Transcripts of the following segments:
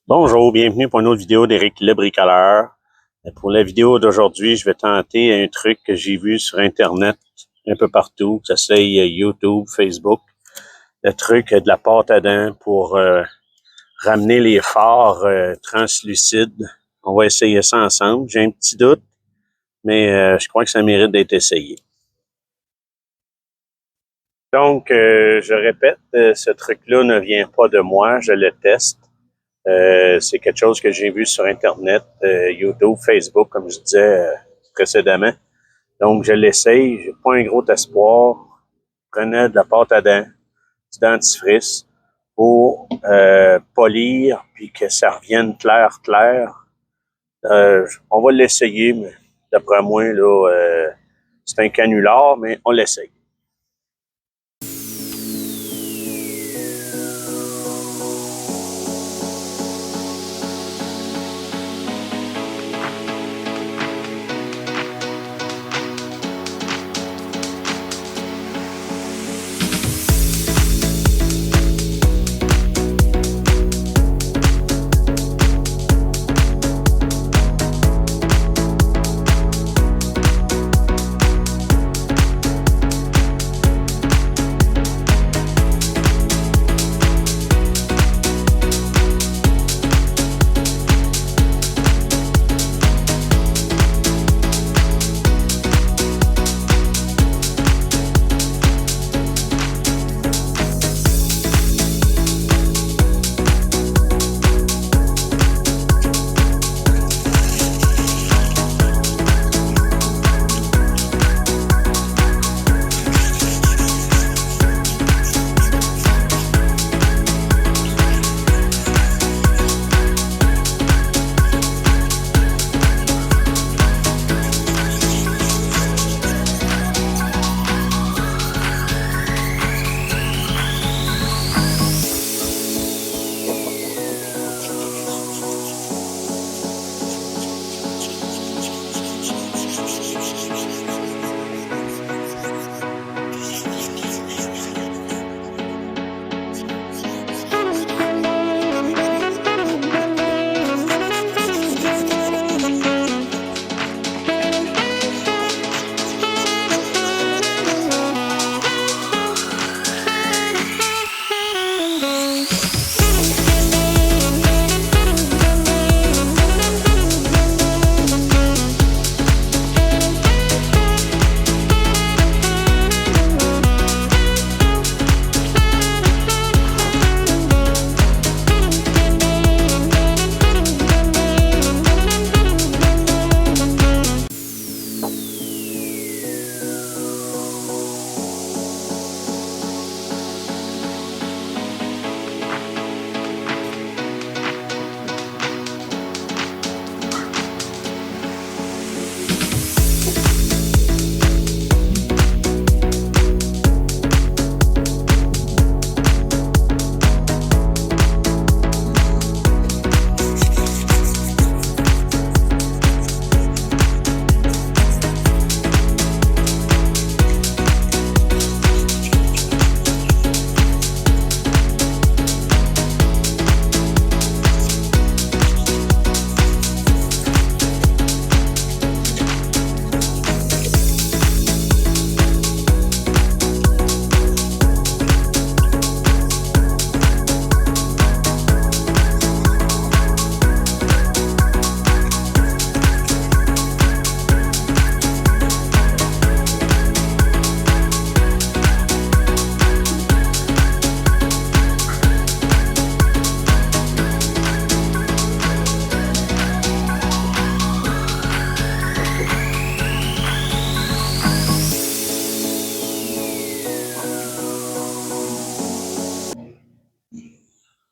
Bonjour, bienvenue pour une autre vidéo d'Éric le bricoleur. Pour la vidéo d'aujourd'hui, je vais tenter un truc que j'ai vu sur Internet un peu partout, que ça soit YouTube, Facebook. Le truc de la pâte à dents pour ramener les fards translucides. On va essayer ça ensemble. J'ai un petit doute, mais je crois que ça mérite d'être essayé. Donc, je répète, ce truc-là ne vient pas de moi, je le teste. C'est quelque chose que j'ai vu sur Internet, YouTube, Facebook, comme je disais précédemment. Donc, je l'essaye. J'ai pas un gros espoir. Je prenais de la pâte à dents, du dentifrice pour polir puis que ça revienne clair. On va l'essayer, mais d'après moi, là, c'est un canular, mais on l'essaye.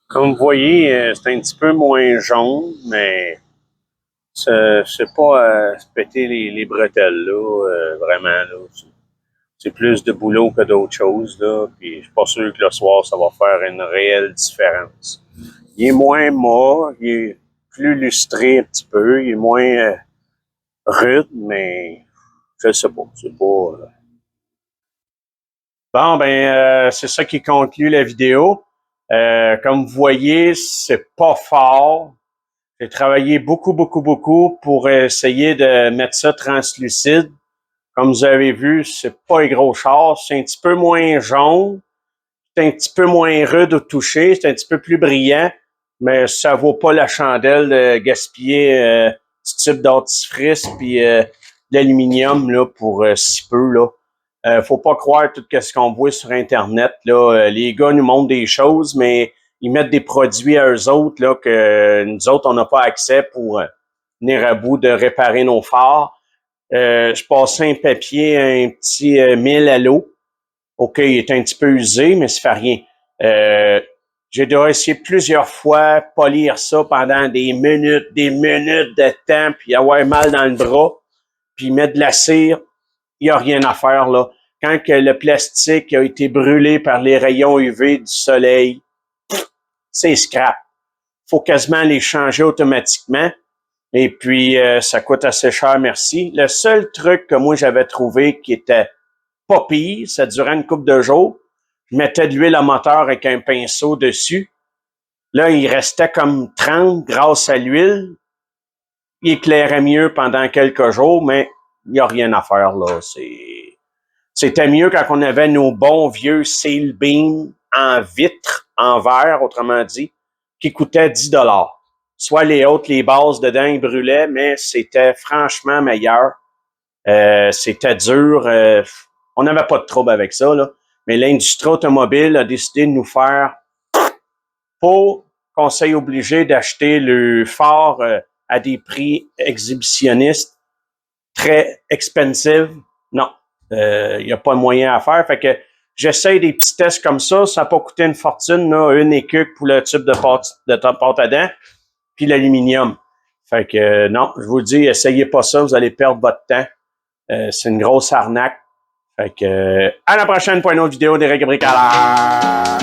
Comme vous voyez, c'est un petit peu moins jaune, mais c'est pas se péter les bretelles, là, vraiment. Là. C'est plus de boulot que d'autres choses, là. Puis je suis pas sûr que le soir, ça va faire une réelle différence. Il est moins mat, il est plus lustré un petit peu, il est moins rude, mais je sais pas. C'est pas. Bon, ben, c'est ça qui conclut la vidéo. Comme vous voyez, c'est pas fort. J'ai travaillé beaucoup pour essayer de mettre ça translucide. Comme vous avez vu, c'est pas un gros char. C'est un petit peu moins jaune. C'est un petit peu moins rude au toucher. C'est un petit peu plus brillant. Mais ça vaut pas la chandelle de gaspiller ce type d'antifrice puis l'aluminium là pour si peu là. Faut pas croire tout ce qu'on voit sur Internet. Là. Les gars nous montrent des choses, mais ils mettent des produits à eux autres là, que nous autres, on n'a pas accès pour venir à bout de réparer nos phares. Je passais un papier, un petit 1000 à l'eau. OK, il est un petit peu usé, mais ça fait rien. J'ai dû essayer plusieurs fois polir ça pendant des minutes de temps, puis avoir mal dans le bras, puis mettre de la cire. Il n'y a rien à faire, là. Quand que le plastique a été brûlé par les rayons UV du soleil, c'est scrap. Faut quasiment les changer automatiquement. Et puis, ça coûte assez cher, merci. Le seul truc que moi, j'avais trouvé qui était pas pire, ça durait une couple de jours. Je mettais de l'huile à moteur avec un pinceau dessus. Là, il restait comme 30 grâce à l'huile. Il éclairait mieux pendant quelques jours, mais il n'y a rien à faire, là. C'était mieux quand on avait nos bons vieux Seal Beam en vitre, en verre, autrement dit, qui coûtaient 10 $. Soit les autres, les bases dedans, ils brûlaient, mais c'était franchement meilleur. C'était dur. On n'avait pas de trouble avec ça, là. Mais l'industrie automobile a décidé de nous faire, pour conseil obligé, d'acheter le phare à des prix exhibitionnistes très expensive. Non, il n'y a pas de moyen à faire. Fait que j'essaye des petits tests comme ça. Ça n'a pas coûté une fortune, là, une écuque pour le tube de pâte à dents, puis l'aluminium. Fait que non, je vous dis, essayez pas ça, vous allez perdre votre temps. C'est une grosse arnaque. Fait que à la prochaine pour une autre vidéo d'Éric Bricoleur.